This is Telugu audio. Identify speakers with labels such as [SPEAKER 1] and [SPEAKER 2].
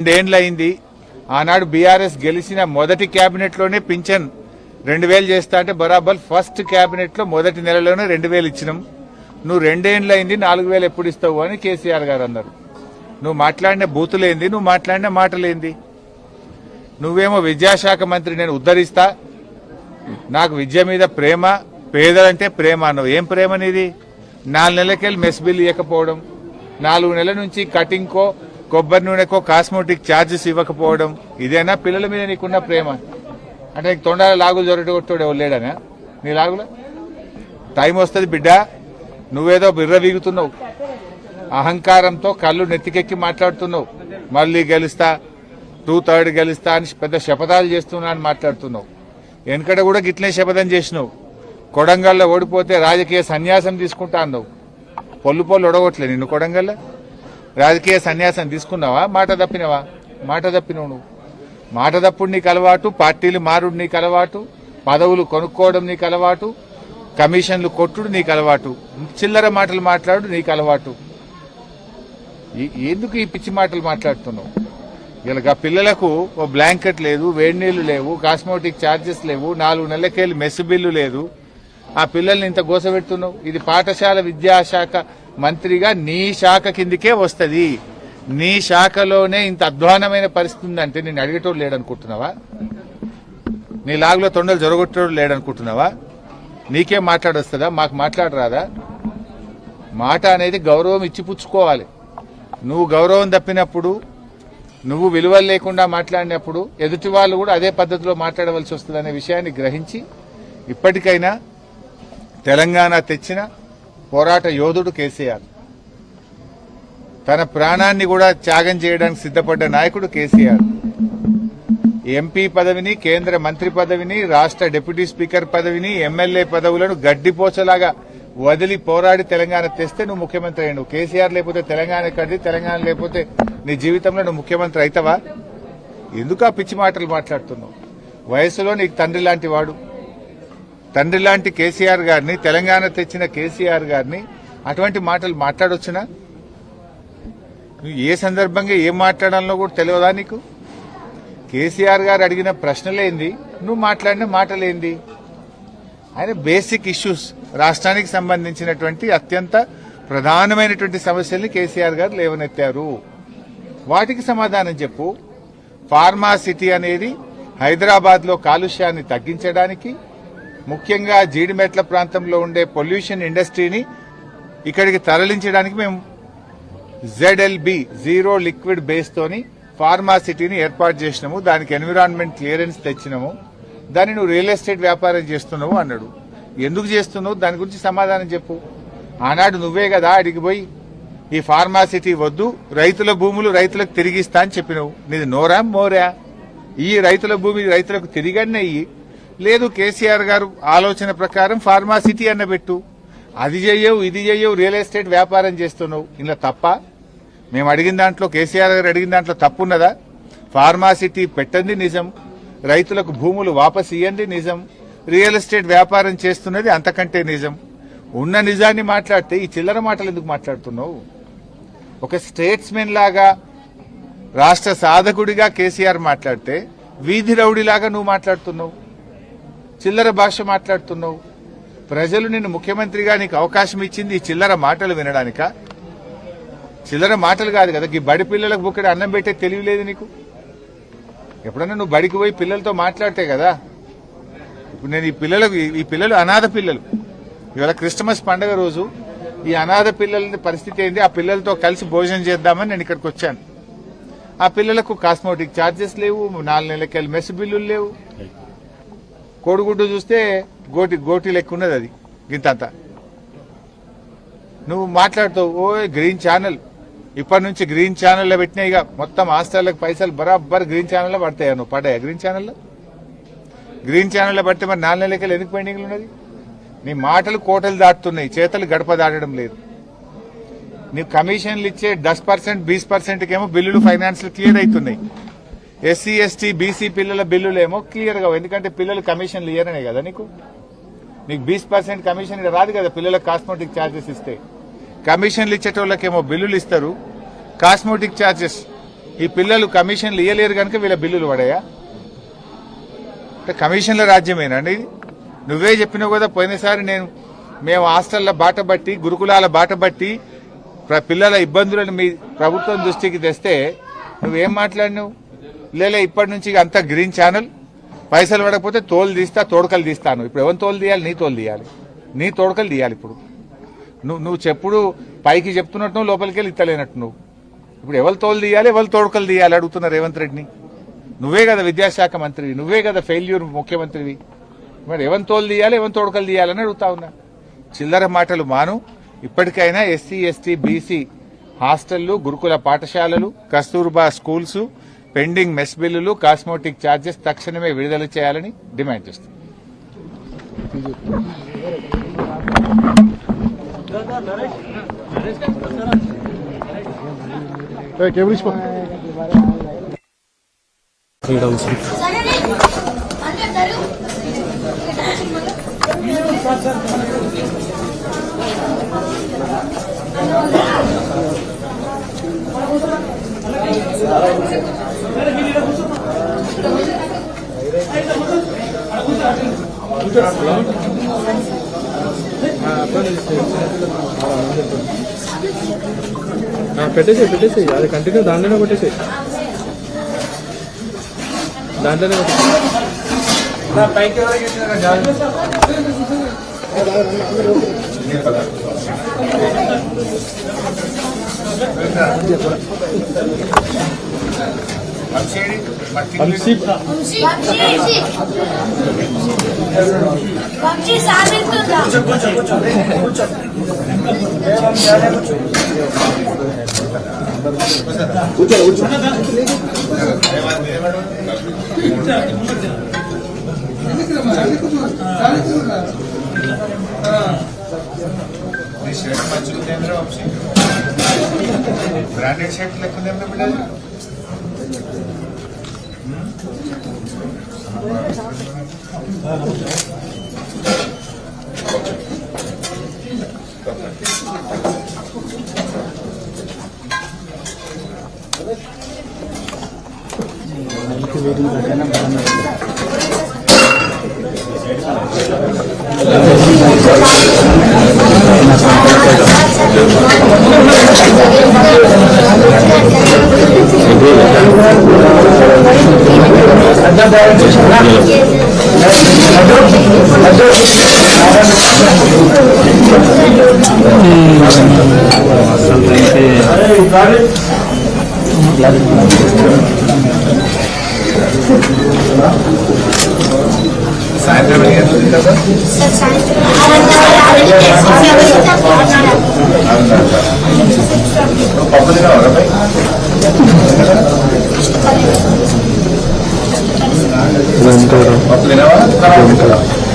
[SPEAKER 1] రెండేండ్లయింది. ఆనాడు బీఆర్ఎస్ గెలిచిన మొదటి కేబినెట్ లోనే పింఛన్ 2000 చేస్తా అంటే బరాబర్ ఫస్ట్ కేబినెట్ లో మొదటి నెలలోనే 2000 ఇచ్చినాం. నువ్వు రెండేండ్లయింది 4000 ఎప్పుడు ఇస్తావు అని కేసీఆర్ గారు అన్నారు. నువ్వు మాట్లాడిన బూతులేంది, నువ్వు మాట్లాడిన మాటలేంది? నువ్వేమో విద్యాశాఖ మంత్రి, నేను ఉద్ధరిస్తా, నాకు విద్య మీద ప్రేమ, పేదలంటే ప్రేమ అన్నావు. ఏం ప్రేమ నీది? 4 నెలలకెళ్ళి మెస్ బిల్ ఇవ్వకపోవడం, 4 నెలల నుంచి కటింగ్కో కొబ్బరి నూనెకో కాస్మోటిక్ ఛార్జెస్ ఇవ్వకపోవడం, ఇదేనా పిల్లల మీద నీకున్న ప్రేమ? అంటే నీకు తొండాల లాగులు జొరటగొట్టాడు ఎవరు లేడనా? నీ లాగుల టైం వస్తుంది బిడ్డ. నువ్వేదో బిర్రవీగుతున్నావు, అహంకారంతో కళ్ళు నెత్తికెక్కి మాట్లాడుతున్నావు. మళ్ళీ గెలుస్తా, 2/3 గెలుస్తా అని పెద్ద శపథాలు చేస్తున్నా అని మాట్లాడుతున్నావు. వెనకట కూడా గిట్లే శపథం చేసినావు. కొడంగల్లో ఓడిపోతే రాజకీయ సన్యాసం తీసుకుంటా అన్నావు. పొల్లు ఒడగొట్లే నిన్ను కొడంగల్లో. రాజకీయ సన్యాసం తీసుకున్నావా? మాట తప్పినవా? మాట తప్పినవు నువ్వు. మాట తప్పుడు నీకు అలవాటు, పార్టీలు మారుడు నీకు అలవాటు, పదవులు కొనుక్కోవడం నీకు అలవాటు, కమిషన్లు కొట్టుడు నీకు అలవాటు, చిల్లర మాటలు మాట్లాడు నీకు అలవాటు. ఎందుకు ఈ పిచ్చి మాటలు మాట్లాడుతున్నావు? ఇలా పిల్లలకు ఓ బ్లాంకెట్ లేదు, వేడి నీళ్లు లేవు, కాస్మోటిక్ ఛార్జెస్ లేవు, 4 నెలలకెళ్ళి మెస్ బిల్లు లేదు. ఆ పిల్లల్ని ఇంత గోసపెడుతున్నావు. ఇది పాఠశాల విద్యాశాఖ మంత్రిగా నీ శాఖ కిందికే వస్తుంది. నీ శాఖలోనే ఇంత అధ్వానమైన పరిస్థితి ఉందంటే నేను అడిగేటోడు లేడనుకుంటున్నావా? నీ లాగులో తొండలు జొరగొట్టేటోడు లేడనుకుంటున్నావా? నీకేం మాట్లాడొస్తుందా? మాకు మాట్లాడరాదా? మాట అనేది గౌరవం ఇచ్చి పుచ్చుకోవాలి. నువ్వు గౌరవం తప్పినప్పుడు, నువ్వు విలువలు లేకుండా మాట్లాడినప్పుడు ఎదుటి వాళ్ళు కూడా అదే పద్ధతిలో మాట్లాడవలసి వస్తుందనే విషయాన్ని గ్రహించి ఇప్పటికైనా తెలంగాణ తెచ్చిన పోరాట యోధుడు కేసీఆర్, తన ప్రాణాన్ని కూడా త్యాగం చేయడానికి సిద్ధపడ్డ నాయకుడు కేసీఆర్. ఎంపీ పదవిని, కేంద్ర మంత్రి పదవిని, రాష్ట్ర డిప్యూటీ స్పీకర్ పదవిని, ఎమ్మెల్యే పదవులను గడ్డిపోచలాగా వదిలి పోరాడి తెలంగాణ తెస్తే నువ్వు ముఖ్యమంత్రి అయ్యావు. కేసీఆర్ లేకపోతే తెలంగాణ ఎక్కడిది? తెలంగాణ లేకపోతే నీ జీవితంలో నువ్వు ముఖ్యమంత్రి అవుతావా? ఎందుకు ఆ పిచ్చి మాటలు మాట్లాడుతున్నావు? వయసులో నీకు తండ్రి లాంటి వాడు, తండ్రి లాంటి కేసీఆర్ గారిని, తెలంగాణ తెచ్చిన కేసీఆర్ గారిని అటువంటి మాటలు మాట్లాడొచ్చునా? నువ్వు ఏ సందర్భంగా ఏం మాట్లాడాలో కూడా తెలియదా నీకు? కేసీఆర్ గారు అడిగిన ప్రశ్నలేంది, నువ్వు మాట్లాడిన మాటలేంది? ఆయన బేసిక్ ఇష్యూస్, రాష్ట్రానికి సంబంధించినటువంటి అత్యంత ప్రధానమైనటువంటి సమస్యల్ని కేసీఆర్ గారు లేవనెత్తారు. వాటికి సమాధానం చెప్పు. ఫార్మా సిటీ అనేది హైదరాబాద్ లో కాలుష్యాన్ని తగ్గించడానికి, ముఖ్యంగా జీడిమెట్ల ప్రాంతంలో ఉండే పొల్యూషన్ ఇండస్ట్రీని ఇక్కడికి తరలించడానికి మేము ZLB జీరో లిక్విడ్ బేస్ తోని ఫార్మా సిటీని ఏర్పాటు చేసినాము. దానికి ఎన్విరాన్మెంట్ క్లియరెన్స్ తెచ్చినాము. దాన్ని నువ్వు రియల్ ఎస్టేట్ వ్యాపారం చేస్తున్నావు అన్నాడు. ఎందుకు చేస్తున్నావు? దాని గురించి సమాధానం చెప్పు. ఆనాడు నువ్వే కదా అడిగి పోయి ఈ ఫార్మా సిటీ వద్దు, రైతుల భూములు రైతులకు తిరిగిస్తా అని చెప్పినావు. నీది నోరా మోరా? ఈ రైతుల భూమి రైతులకు తిరిగనే ఇయ్యి. లేదు, కేసీఆర్ గారు ఆలోచన ప్రకారం ఫార్మా సిటీ అన్న పెట్టు. అది చెయ్యవు, ఇది చెయ్యవు, రియల్ ఎస్టేట్ వ్యాపారం చేస్తున్నావు. ఇలా తప్ప? మేము అడిగిన దాంట్లో, కేసీఆర్ గారు అడిగిన దాంట్లో తప్పున్నదా? ఫార్మా సిటీ పెట్టండి నిజం, రైతులకు భూములు వాపసు ఇయ్యండి నిజం, రియల్ ఎస్టేట్ వ్యాపారం చేస్తున్నది అంతకంటే నిజం. ఉన్న నిజాన్ని మాట్లాడితే ఈ చిల్లర మాటలు ఎందుకు మాట్లాడుతున్నావు? ఒక స్టేట్స్మెన్ లాగా, రాష్ట్ర సాధకుడిగా కేసీఆర్ మాట్లాడితే వీధి రౌడీలాగా నువ్వు మాట్లాడుతున్నావు, చిల్లర భాష మాట్లాడుతున్నావు. ప్రజలు నిన్ను ముఖ్యమంత్రిగా నీకు అవకాశం ఇచ్చింది ఈ చిల్లర మాటలు వినడానికా? చిల్లర మాటలు కాదు కదా. ఈ బడి పిల్లలకు బుక్కడి అన్నం పెట్టే తెలియలేదు నీకు? ఎప్పుడన్నా నువ్వు బడికి పోయి పిల్లలతో మాట్లాడితే కదా. ఇప్పుడు నేను ఈ పిల్లలు అనాథ పిల్లలు. ఇవాళ క్రిస్మస్ పండుగ రోజు ఈ అనాథ పిల్లల పరిస్థితి ఏంది? ఆ పిల్లలతో కలిసి భోజనం చేద్దామని నేను ఇక్కడికి వచ్చాను. ఆ పిల్లలకు కాస్మోటిక్ ఛార్జెస్ లేవు, 4 నెలలకెళ్ళి మెస్ బిల్లులు లేవు. కోడిగుడ్డు చూస్తే గోటి లెక్క ఉన్నది, అది గింతంతా. నువ్వు మాట్లాడుతావు. ఓ గ్రీన్ ఛానల్, ఇప్పటి నుంచి గ్రీన్ ఛానల్లో పెట్టినా ఇక మొత్తం హాస్టళ్లకు పైసలు బరాబర్ గ్రీన్ ఛానల్లో పడతాయా? నువ్వు పడ్డాయా గ్రీన్ ఛానల్లో? గ్రీన్ ఛానల్లో పడితే మరి 4 నెలలకెళ్ళి ఎందుకు పెండింగ్లు ఉన్నది? నీ మాటలు కోటలు దాటుతున్నాయి, చేతలు గడప దాటడం లేదు. నీవు కమిషన్లు ఇచ్చే 10%, 20% ఏమో బిల్లులు ఫైనాన్స్ క్లియర్ అవుతున్నాయి. SC, ST, BC పిల్లల బిల్లులేమో క్లియర్ గా, ఎందుకంటే పిల్లలు కమిషన్లు ఇయ్యరనే కదా నీకు 20% కమిషన్ రాదు కదా. పిల్లలకు కాస్మోటిక్ ఛార్జెస్ ఇస్తే కమిషన్లు ఇచ్చేటోళ్ళకేమో బిల్లులు ఇస్తారు, కాస్మోటిక్ ఛార్జెస్ ఈ పిల్లలు కమిషన్లు ఇయ్యలేరు కనుక వీళ్ళ బిల్లులు పడాయా? అంటే కమిషన్ల రాజ్యమేనండి ఇది? నువ్వే చెప్పినావు కదా పోయినసారి మేము హాస్టళ్ల బాట బట్టి గురుకులాల బాట బట్టి పిల్లల ఇబ్బందులను మీ ప్రభుత్వం దృష్టికి తెస్తే నువ్వేం మాట్లాడినావు? లేలే ఇప్పటి నుంచి అంతా గ్రీన్ ఛానల్, పైసలు పడకపోతే తోలు తీస్తా తోడకలు తీస్తాను. ఇప్పుడు ఎవరు తోలు తీయాలి? నీ తోలు తీయాలి, నీ తోడకలు తీయాలి. ఇప్పుడు నువ్వు చెప్పుడు పైకి చెప్తున్నట్టు లోపలికి వెళ్ళి ఇత్తలేనట్టు నువ్వు ఇప్పుడు ఎవరు తోలు తీయాలి, ఎవరు తోడకలు తీయాలి అడుగుతున్న రేవంత్ రెడ్డిని. నువ్వే కదా విద్యాశాఖ మంత్రివి, నువ్వే కదా ఫెయిల్యూర్ ముఖ్యమంత్రివి. మరి ఎవరు తోలు తీయాలి, ఎవరు తోడకలు తీయాలని అడుగుతా ఉన్నా. చిల్లర మాటలు మాను. ఇప్పటికైనా ఎస్సీ ఎస్టీ బీసీ హాస్టళ్లు, గురుకుల పాఠశాలలు, కస్తూర్బా స్కూల్స్ పెండింగ్ మెస్ బిల్లులు, కాస్మోటిక్ ఛార్జెస్ తక్షణమే విడుదల చేయాలని డిమాండ్ చేస్తుంది.
[SPEAKER 2] పెట్టేసి అది కంటిన్యూ దాంట్లోనే కొట్టేసి దాంట్లోనే
[SPEAKER 1] బ్రాండెడ్ షర్ట్ లేకుండా బిడ్డలు సాయంత్రం పప్పు తినవా? పప్పు తినవా?